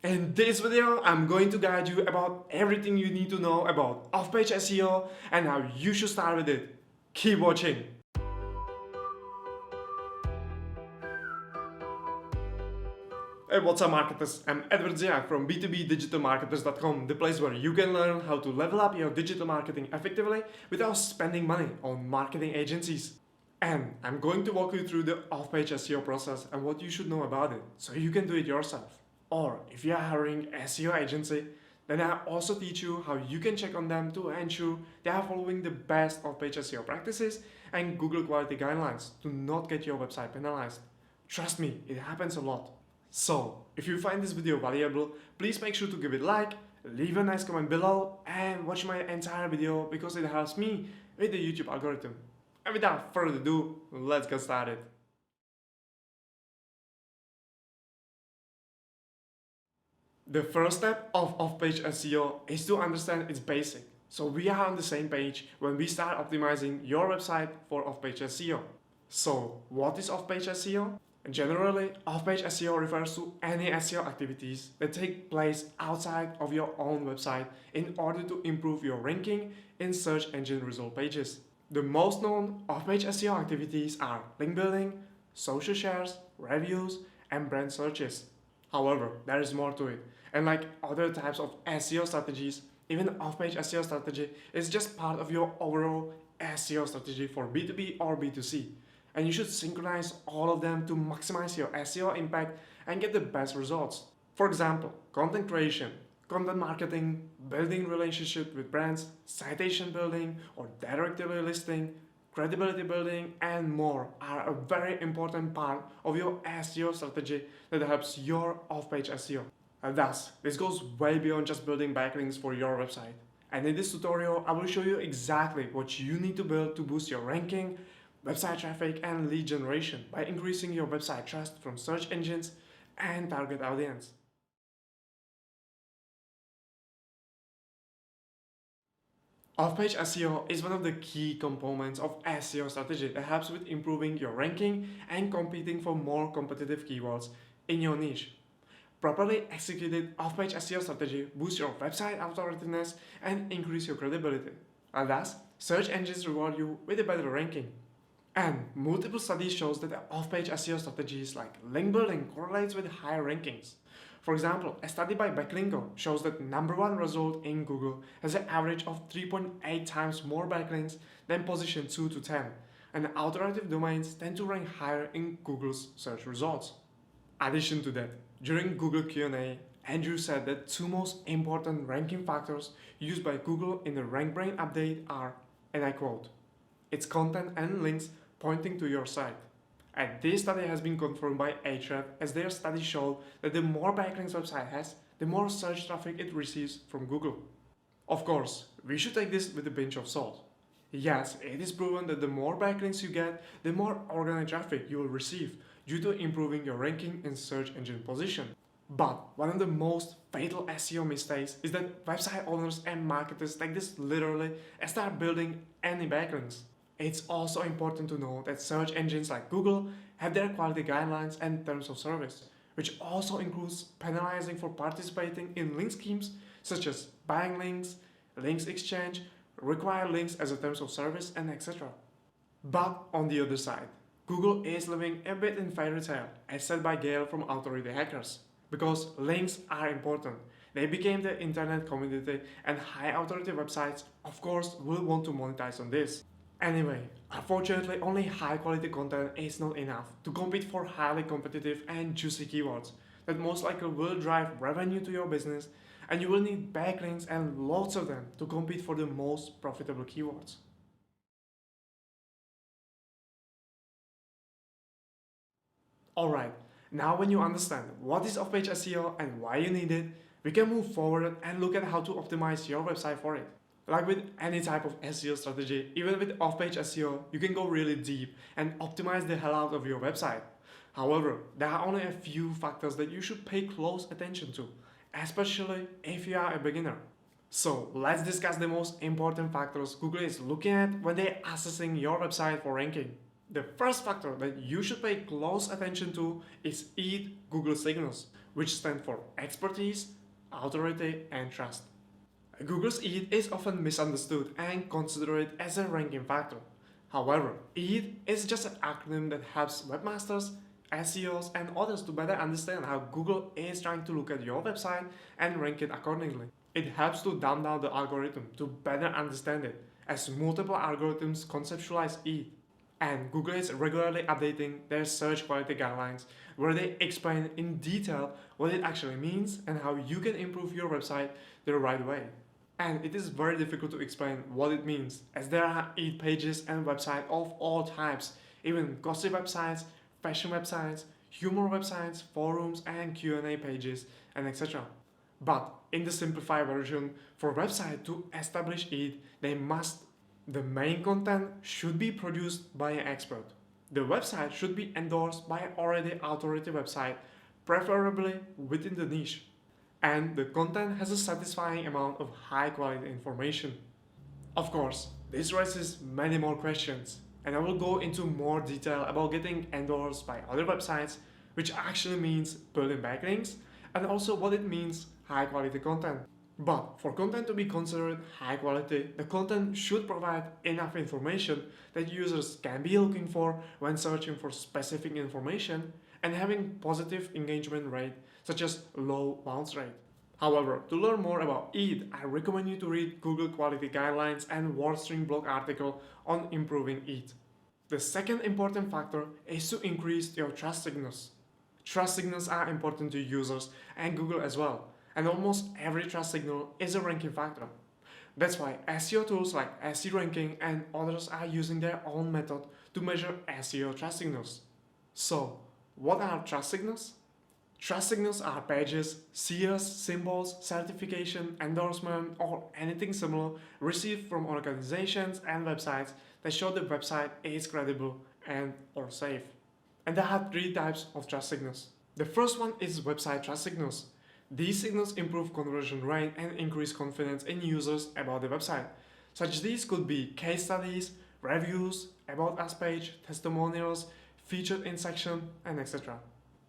In this video, I'm going to guide you about everything you need to know about off-page SEO and how you should start with it. Keep watching! Hey, what's up marketers? I'm Edward Ziak from b2bdigitalmarketers.com, the place where you can learn how to level up your digital marketing effectively without spending money on marketing agencies. And I'm going to walk you through the off-page SEO process and what you should know about it so you can do it yourself. Or if you are hiring SEO agency, then I also teach you how you can check on them to ensure they are following the best off-page SEO practices and Google quality guidelines to not get your website penalized. Trust me, it happens a lot. So, if you find this video valuable, please make sure to give it a like, leave a nice comment below and watch my entire video because it helps me with the YouTube algorithm. And without further ado, let's get started. The first step of off-page SEO is to understand its basic, so we are on the same page when we start optimizing your website for off-page SEO. So, what is off-page SEO? Generally, off-page SEO refers to any SEO activities that take place outside of your own website in order to improve your ranking in search engine result pages. The most known off-page SEO activities are link building, social shares, reviews, and brand searches. However, there is more to it, and like other types of SEO strategies, even off-page SEO strategy is just part of your overall SEO strategy for B2B or B2C. And you should synchronize all of them to maximize your SEO impact and get the best results. For example, content creation, content marketing, building relationship with brands, citation building or directory listing, credibility building and more are a very important part of your SEO strategy that helps your off-page SEO. And thus, this goes way beyond just building backlinks for your website. And in this tutorial, I will show you exactly what you need to build to boost your ranking, website traffic and lead generation by increasing your website trust from search engines and target audience. Off-page SEO is one of the key components of SEO strategy that helps with improving your ranking and competing for more competitive keywords in your niche. Properly executed off-page SEO strategy boosts your website authoritativeness and increase your credibility. And thus, search engines reward you with a better ranking. And multiple studies shows that off-page SEO strategies like link building correlates with higher rankings. For example, a study by Backlinks shows that #1 result in Google has an average of 3.8 times more backlinks than position 2 to 10, and authoritative domains tend to rank higher in Google's search results. Addition to that, during Google Q&A, Andrew said that two most important ranking factors used by Google in the RankBrain update are, and I quote, its content and links pointing to your site. And this study has been confirmed by Ahrefs as their study showed that the more backlinks website has, the more search traffic it receives from Google. Of course, we should take this with a pinch of salt. Yes, it is proven that the more backlinks you get, the more organic traffic you will receive due to improving your ranking in search engine position. But one of the most fatal SEO mistakes is that website owners and marketers take this literally and start building any backlinks. It's also important to know that search engines like Google have their quality guidelines and terms of service, which also includes penalizing for participating in link schemes such as buying links, links exchange, require links as a terms of service, and etc. But on the other side, Google is living a bit in fairy tale, as said by Gail from Authority Hackers, because links are important. They became the internet community and high authority websites, of course, will want to monetize on this. Anyway, unfortunately only high quality content is not enough to compete for highly competitive and juicy keywords that most likely will drive revenue to your business, and you will need backlinks and lots of them to compete for the most profitable keywords. Alright, now when you understand what is off-page SEO and why you need it, we can move forward and look at how to optimize your website for it. Like with any type of SEO strategy, even with off-page SEO, you can go really deep and optimize the hell out of your website. However, there are only a few factors that you should pay close attention to, especially if you are a beginner. So let's discuss the most important factors Google is looking at when they're assessing your website for ranking. The first factor that you should pay close attention to is EAT Google signals, which stand for expertise, authority, and trust. Google's EAT is often misunderstood and considered as a ranking factor. However, EAT is just an acronym that helps webmasters, SEOs, and others to better understand how Google is trying to look at your website and rank it accordingly. It helps to dumb down the algorithm to better understand it, as multiple algorithms conceptualize EAT. And Google is regularly updating their search quality guidelines where they explain in detail what it actually means and how you can improve your website the right way. And it is very difficult to explain what it means, as there are EAT pages and websites of all types, even gossip websites, fashion websites, humor websites, forums and Q&A pages, and etc. But in the simplified version, for website to establish EAT, the main content should be produced by an expert. The website should be endorsed by an already authority website, preferably within the niche. And the content has a satisfying amount of high quality information. Of course, this raises many more questions, and I will go into more detail about getting endorsed by other websites, which actually means building backlinks, and also what it means high quality content. But for content to be considered high quality, the content should provide enough information that users can be looking for when searching for specific information and having positive engagement rate such as low bounce rate. However, to learn more about EAT, I recommend you to read Google Quality Guidelines and WordStream blog article on improving EAT. The second important factor is to increase your trust signals. Trust signals are important to users and Google as well, and almost every trust signal is a ranking factor. That's why SEO tools like SE Ranking and others are using their own method to measure SEO trust signals. So, what are trust signals? Trust signals are pages, seers, symbols, certification, endorsement, or anything similar received from organizations and websites that show the website is credible and or safe. And there are three types of trust signals. The first one is website trust signals. These signals improve conversion rate and increase confidence in users about the website. Such these could be case studies, reviews, about us page, testimonials, featured in section, and etc.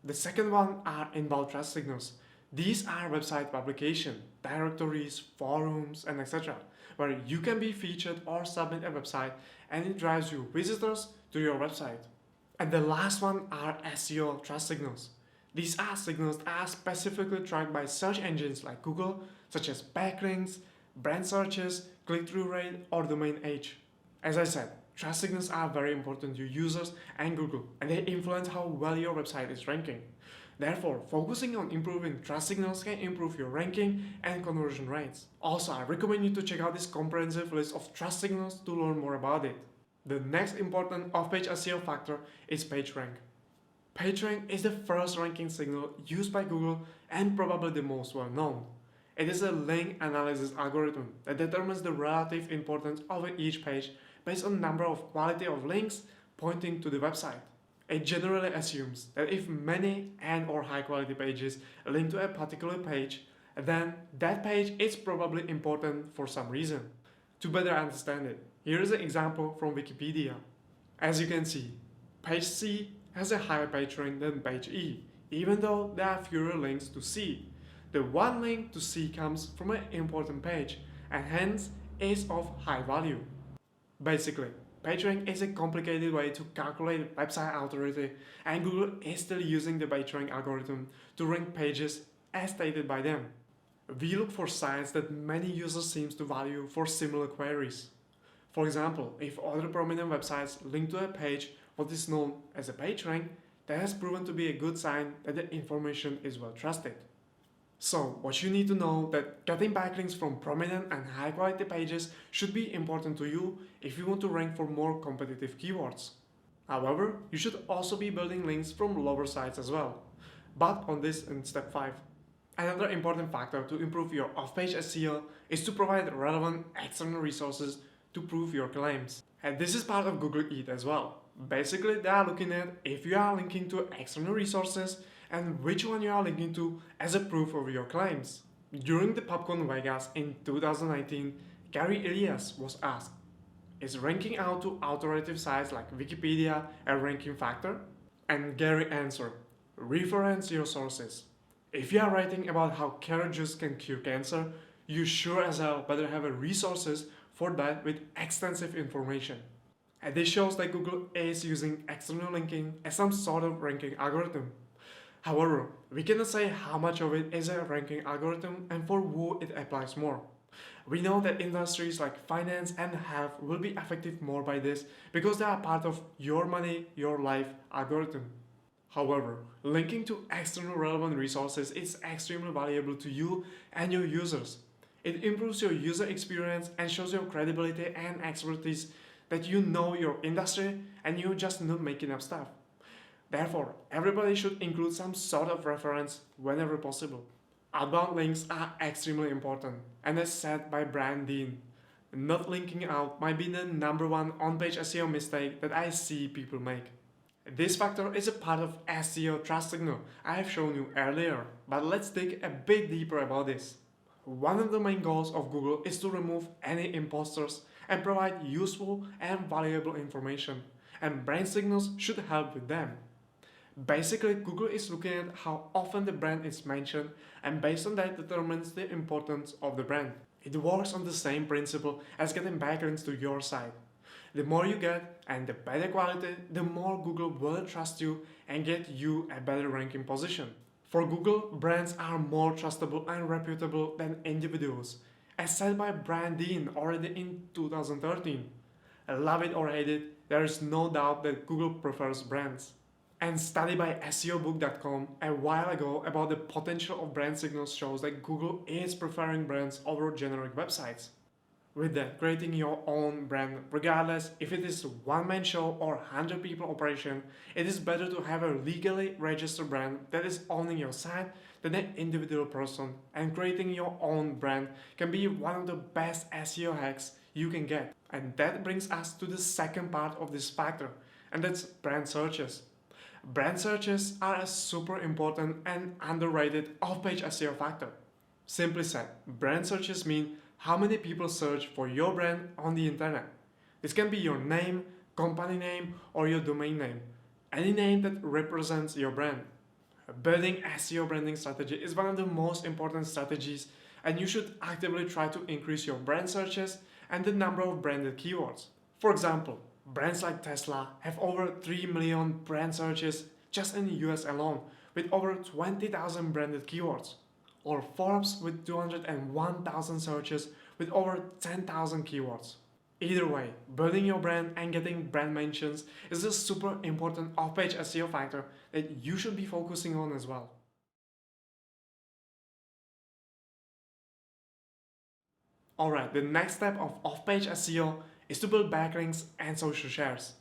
The second one are inbound trust signals. These are website publication, directories, forums, and etc. where you can be featured or submit a website and it drives you visitors to your website. And the last one are SEO trust signals. These are signals that are specifically tracked by search engines like Google, such as backlinks, brand searches, click-through rate, or domain age. As I said, trust signals are very important to users and Google, and they influence how well your website is ranking. Therefore, focusing on improving trust signals can improve your ranking and conversion rates. Also, I recommend you to check out this comprehensive list of trust signals to learn more about it. The next important off-page SEO factor is PageRank. PageRank is the first ranking signal used by Google and probably the most well known. It is a link analysis algorithm that determines the relative importance of each page based on number of quality of links pointing to the website. It generally assumes that if many and or high quality pages link to a particular page, then that page is probably important for some reason. To better understand it, here is an example from Wikipedia. As you can see, page C has a higher page rank than page E, even though there are fewer links to C. The one link to C comes from an important page and hence is of high value. Basically, PageRank is a complicated way to calculate website authority, and Google is still using the PageRank algorithm to rank pages as stated by them. We look for sites that many users seem to value for similar queries. For example, if other prominent websites link to a page what is known as a PageRank, that has proven to be a good sign that the information is well trusted. So, what you need to know that getting backlinks from prominent and high quality pages should be important to you if you want to rank for more competitive keywords. However, you should also be building links from lower sites as well. But on this in step 5. Another important factor to improve your off-page SEO is to provide relevant external resources to prove your claims. And this is part of Google EAT as well. Basically, they are looking at if you are linking to external resources and which one you are linking to as a proof of your claims. During the PubCon Vegas in 2019, Gary Elias was asked, is ranking out to authoritative sites like Wikipedia a ranking factor? And Gary answered, reference your sources. If you are writing about how carrot juice can cure cancer, you sure as hell better have a resources for that with extensive information. And this shows that Google is using external linking as some sort of ranking algorithm. However, we cannot say how much of it is a ranking algorithm and for who it applies more. We know that industries like finance and health will be affected more by this because they are part of your money, your life algorithm. However, linking to external relevant resources is extremely valuable to you and your users. It improves your user experience and shows your credibility and expertise that you know your industry and you just not making up stuff. Therefore, everybody should include some sort of reference whenever possible. Outbound links are extremely important, and as said by Brian Dean, not linking out might be the number one on-page SEO mistake that I see people make. This factor is a part of SEO trust signal I have shown you earlier, but let's dig a bit deeper about this. One of the main goals of Google is to remove any imposters and provide useful and valuable information, and brand signals should help with them. Basically, Google is looking at how often the brand is mentioned and based on that determines the importance of the brand. It works on the same principle as getting backlinks to your site. The more you get and the better quality, the more Google will trust you and get you a better ranking position. For Google, brands are more trustable and reputable than individuals, as said by Brian Dean already in 2013. Love it or hate it, there is no doubt that Google prefers brands. And study by SEObook.com a while ago about the potential of brand signals shows that Google is preferring brands over generic websites. With that, creating your own brand, regardless if it is a one-man show or 100 people operation, it is better to have a legally registered brand that is owning your site than an individual person, and creating your own brand can be one of the best SEO hacks you can get. And that brings us to the second part of this factor, and that's brand searches. Brand searches are a super important and underrated off-page SEO factor. Simply said, brand searches mean how many people search for your brand on the internet. This can be your name, company name, or your domain name. Any name that represents your brand. Building SEO branding strategy is one of the most important strategies, and you should actively try to increase your brand searches and the number of branded keywords. For example, brands like Tesla have over 3 million brand searches just in the US alone, with over 20,000 branded keywords. Or Forbes with 201,000 searches with over 10,000 keywords. Either way, building your brand and getting brand mentions is a super important off-page SEO factor that you should be focusing on as well. Alright, the next step of off-page SEO is to build backlinks and social shares.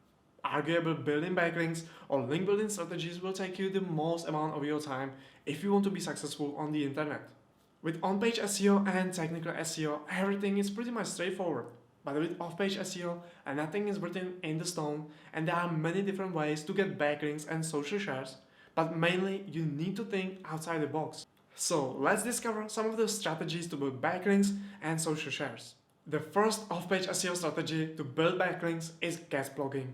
Arguably, building backlinks or link building strategies will take you the most amount of your time if you want to be successful on the internet. With on-page SEO and technical SEO, everything is pretty much straightforward. But with off-page SEO, nothing is written in the stone, and there are many different ways to get backlinks and social shares, but mainly you need to think outside the box. So let's discover some of the strategies to build backlinks and social shares. The first off-page SEO strategy to build backlinks is guest blogging.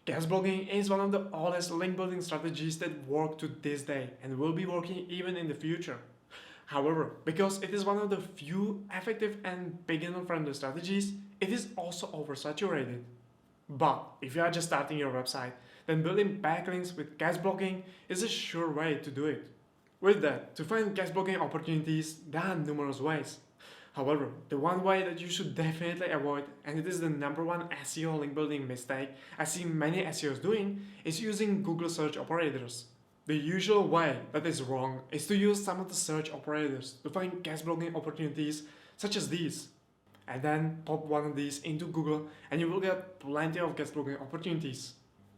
Guest blogging is one of the oldest link building strategies that work to this day and will be working even in the future. However, because it is one of the few effective and beginner-friendly strategies, it is also oversaturated. But if you are just starting your website, then building backlinks with guest blogging is a sure way to do it. With that, to find guest blogging opportunities, there are numerous ways. However, the one way that you should definitely avoid, and it is the number one SEO link building mistake I see many SEOs doing, is using Google search operators. The usual way that is wrong is to use some of the search operators to find guest blogging opportunities such as these. And then pop one of these into Google and you will get plenty of guest blogging opportunities.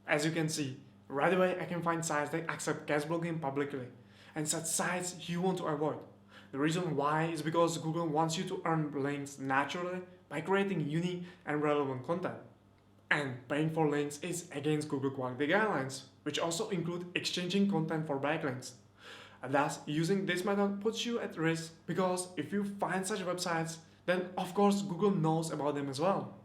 As you can see, right away I can find sites that accept guest blogging publicly, and such sites you want to avoid. The reason why is because Google wants you to earn links naturally by creating unique and relevant content. And paying for links is against Google quality guidelines, which also include exchanging content for backlinks. Thus, using this method puts you at risk because if you find such websites, then of course Google knows about them as well.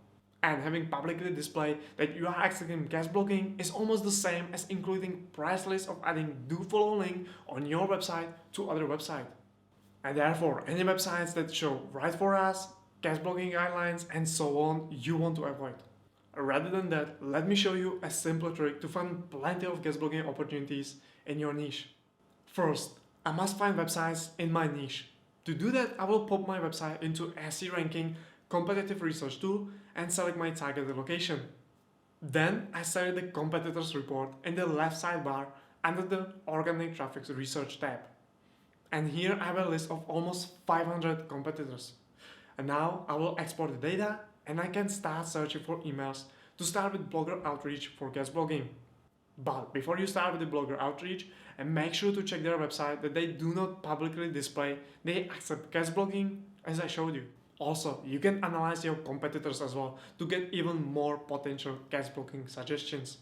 And having publicly displayed that you are accepting guest blogging is almost the same as including price list of adding do follow link on your website to other website. And therefore, any websites that show right for us, guest blogging guidelines, and so on, you want to avoid. Rather than that, let me show you a simple trick to find plenty of guest blogging opportunities in your niche. First, I must find websites in my niche. To do that, I will pop my website into SE ranking competitive research tool and select my targeted location. Then I select the competitors report in the left sidebar under the organic traffic research tab. And here I have a list of almost 500 competitors. And now I will export the data and I can start searching for emails to start with blogger outreach for guest blogging. But before you start with the blogger outreach, and make sure to check their website that they do not publicly display they accept guest blogging as I showed you. Also, you can analyze your competitors as well to get even more potential guest blogging suggestions.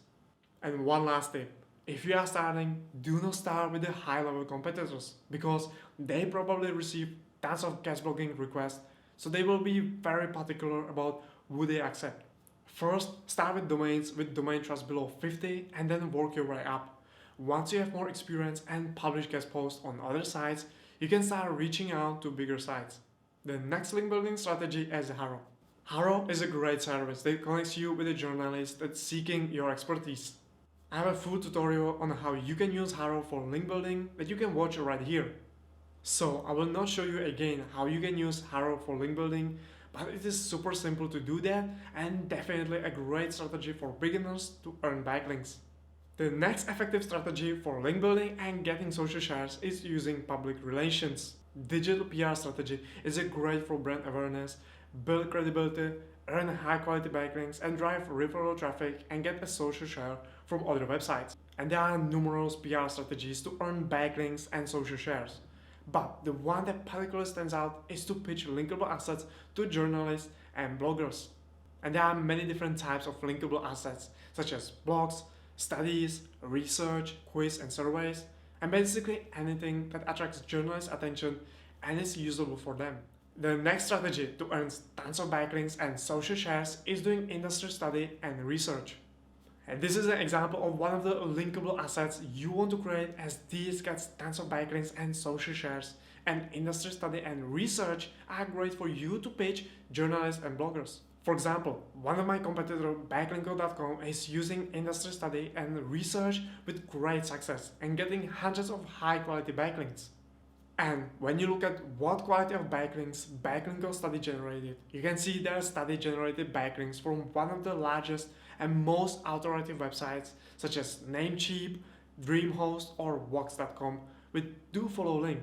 And one last tip. If you are starting, do not start with the high-level competitors because they probably receive tons of guest blogging requests, so they will be very particular about who they accept. First, start with domains with domain trust below 50 and then work your way up. Once you have more experience and publish guest posts on other sites, you can start reaching out to bigger sites. The next link building strategy is Haro. Haro is a great service that connects you with a journalist that's seeking your expertise. I have a full tutorial on how you can use Haro for link building that you can watch right here. So I will not show you again how you can use Haro for link building, but it is super simple to do that and definitely a great strategy for beginners to earn backlinks. The next effective strategy for link building and getting social shares is using public relations. Digital PR strategy is a great for brand awareness, build credibility, earn high quality backlinks and drive referral traffic and get a social share from other websites. And there are numerous PR strategies to earn backlinks and social shares. But the one that particularly stands out is to pitch linkable assets to journalists and bloggers. And there are many different types of linkable assets such as blogs, studies, research, quiz and surveys, and basically anything that attracts journalists' attention and is usable for them. The next strategy to earn tons of backlinks and social shares is doing industry study and research. And this is an example of one of the linkable assets you want to create, as these gets tons of backlinks and social shares, and industry study and research are great for you to pitch journalists and bloggers. For example, one of my competitors, Backlinks.com, is using industry study and research with great success and getting hundreds of high quality backlinks. And when you look at what quality of backlinks Backlinks study generated, you can see their study generated backlinks from one of the largest and most authoritative websites such as Namecheap, DreamHost or Vox.com with do follow link.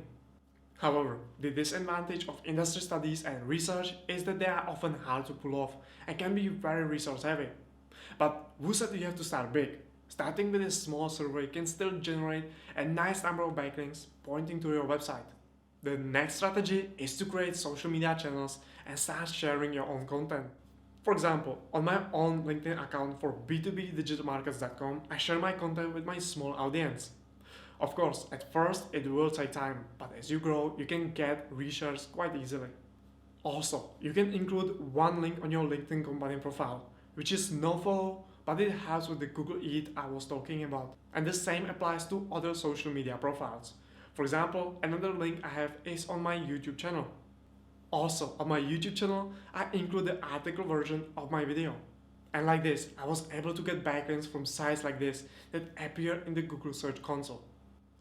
However, the disadvantage of industry studies and research is that they are often hard to pull off and can be very resource heavy. But who said you have to start big? Starting with a small survey can still generate a nice number of backlinks pointing to your website. The next strategy is to create social media channels and start sharing your own content. For example, on my own LinkedIn account for b2bdigitalmarkets.com, I share my content with my small audience. Of course, at first it will take time, but as you grow, you can get reshares quite easily. Also, you can include one link on your LinkedIn company profile, which is no follow, but it helps with the Google Eat I was talking about. And the same applies to other social media profiles. For example, another link I have is on my YouTube channel. Also, on my YouTube channel, I include the article version of my video. And like this, I was able to get backlinks from sites like this that appear in the Google Search Console.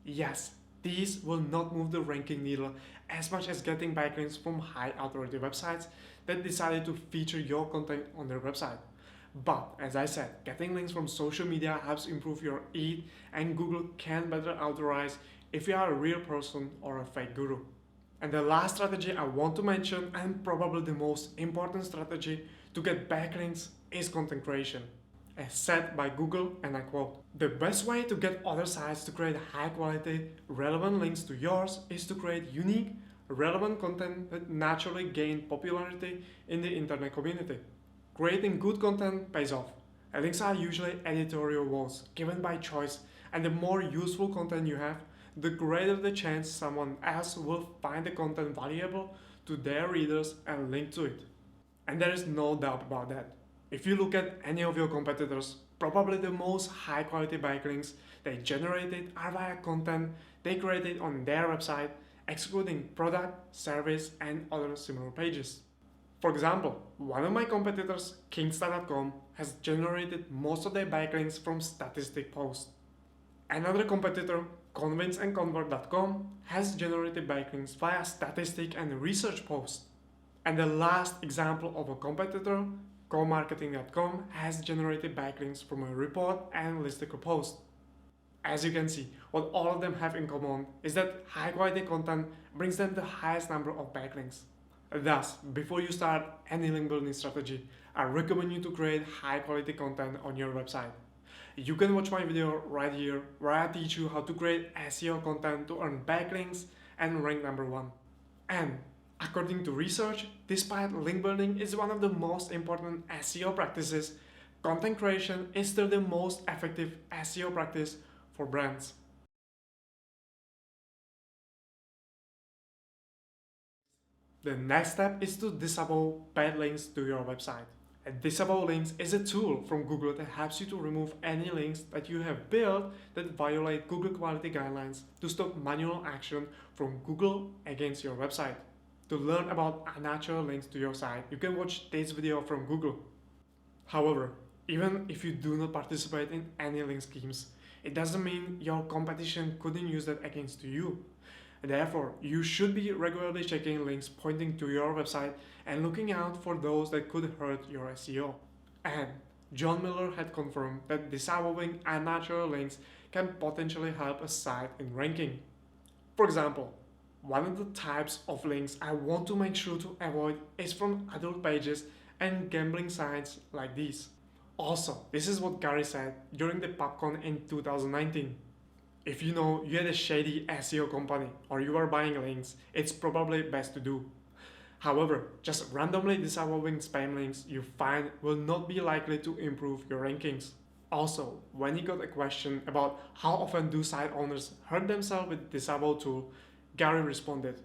Yes, these will not move the ranking needle as much as getting backlinks from high authority websites that decided to feature your content on their website. But as I said, getting links from social media helps improve your EAT, and Google can better authorize if you are a real person or a fake guru. And the last strategy I want to mention, and probably the most important strategy to get backlinks, is content creation. As said by Google, and I quote, "The best way to get other sites to create high quality, relevant links to yours is to create unique, relevant content that naturally gain popularity in the internet community. Creating good content pays off. And links are usually editorial walls given by choice, and the more useful content you have, the greater the chance someone else will find the content valuable to their readers and link to it." And there is no doubt about that. if you look at any of your competitors, probably the most high quality backlinks they generated are via content they created on their website, excluding product, service, and other similar pages. For example, one of my competitors, Kingsta.com, has generated most of their backlinks from statistic posts. Another competitor, ConvinceAndConvert.com, has generated backlinks via statistic and research posts. And the last example of a competitor, CoMarketing.com, has generated backlinks from a report and listicle post. As you can see, what all of them have in common is that high quality content brings them the highest number of backlinks. Thus, before you start any link building strategy, I recommend you to create high quality content on your website. You can watch my video right here where I teach you how to create SEO content to earn backlinks and rank number 1. And according to research, despite link building is one of the most important SEO practices, content creation is still the most effective SEO practice for brands. The next step is to disable bad links to your website. Disable links is a tool from Google that helps you to remove any links that you have built that violate Google quality guidelines to stop manual action from Google against your website. To learn about unnatural links to your site, you can watch this video from Google. However, even if you do not participate in any link schemes, it doesn't mean your competition couldn't use that against you. Therefore, you should be regularly checking links pointing to your website and looking out for those that could hurt your SEO. And John Miller had confirmed that disabling unnatural links can potentially help a site in ranking. For example, one of the types of links I want to make sure to avoid is from adult pages and gambling sites like these. Also, this is what Gary said during the PubCon in 2019. If you know you had a shady SEO company or you are buying links, it's probably best to do. However, just randomly disabling spam links you find will not be likely to improve your rankings. Also, when he got a question about how often do site owners hurt themselves with disable tool, Gary responded,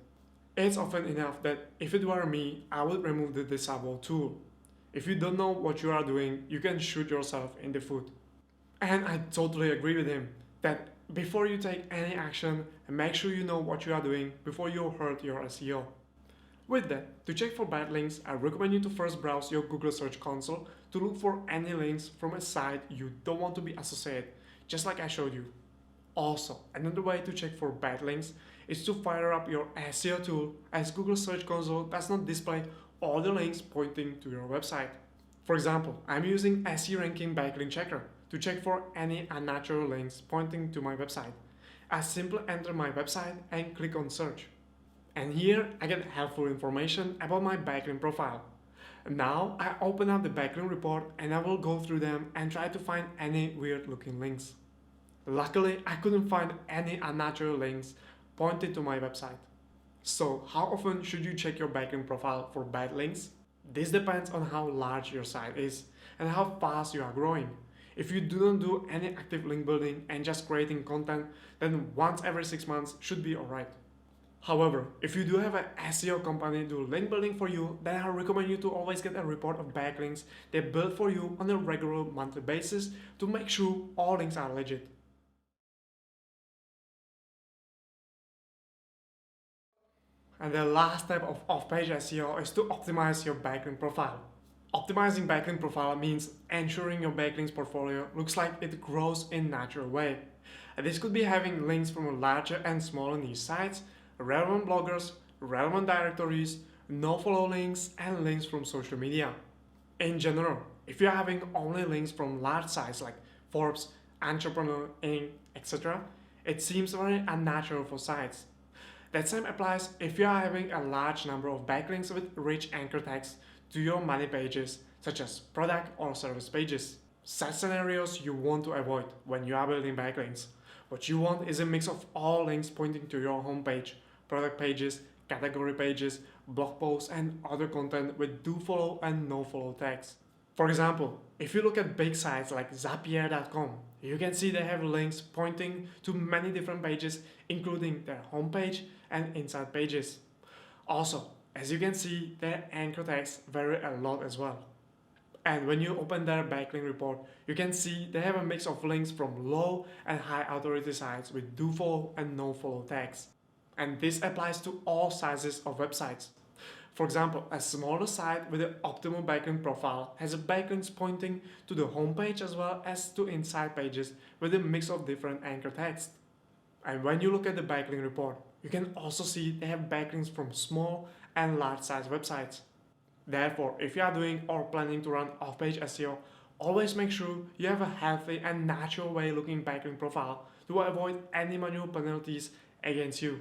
"It's often enough that if it were me, I would remove the disable tool. If you don't know what you are doing, you can shoot yourself in the foot." And I totally agree with him that before you take any action, make sure you know what you are doing before you hurt your SEO. With that, to check for bad links, I recommend you to first browse your Google Search Console to look for any links from a site you don't want to be associated, just like I showed you. Also, another way to check for bad links is to fire up your SEO tool, as Google Search Console does not display all the links pointing to your website. For example, I'm using SE Ranking Backlink Checker to check for any unnatural links pointing to my website. I simply enter my website and click on search. And here I get helpful information about my backlink profile. Now I open up the backlink report and I will go through them and try to find any weird looking links. Luckily, I couldn't find any unnatural links pointed to my website. So how often should you check your backlink profile for bad links? This depends on how large your site is and how fast you are growing. If you do not do any active link building and just creating content, then once every 6 months should be alright. However, if you do have an SEO company do link building for you, then I recommend you to always get a report of backlinks they build for you on a regular monthly basis to make sure all links are legit. And the last step of off-page SEO is to optimize your backlink profile. Optimizing backlink profile means ensuring your backlinks portfolio looks like it grows in a natural way. This could be having links from larger and smaller niche sites, relevant bloggers, relevant directories, no-follow links, and links from social media. In general, if you're having only links from large sites like Forbes, Entrepreneur, Inc., etc., it seems very unnatural for sites. That same applies if you are having a large number of backlinks with rich anchor text to your money pages, such as product or service pages. Such scenarios you want to avoid when you are building backlinks. What you want is a mix of all links pointing to your homepage, product pages, category pages, blog posts, and other content with do follow and no follow tags. For example, if you look at big sites like Zapier.com, you can see they have links pointing to many different pages, including their homepage and inside pages. Also, as you can see, their anchor tags vary a lot as well. And when you open their backlink report, you can see they have a mix of links from low and high authority sites with do follow and no follow tags. And this applies to all sizes of websites. For example, a smaller site with an optimal backlink profile has backlinks pointing to the homepage as well as to inside pages with a mix of different anchor text. And when you look at the backlink report, you can also see they have backlinks from small and large size websites. Therefore, if you are doing or planning to run off-page SEO, always make sure you have a healthy and natural way looking backlink profile to avoid any manual penalties against you.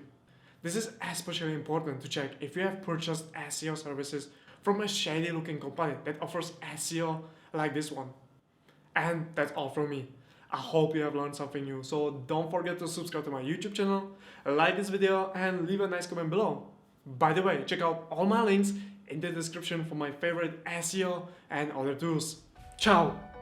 This is especially important to check if you have purchased SEO services from a shady looking company that offers SEO like this one. And that's all from me. I hope you have learned something new, so don't forget to subscribe to my YouTube channel, like this video and leave a nice comment below. By the way, check out all my links in the description for my favorite SEO and other tools. Ciao!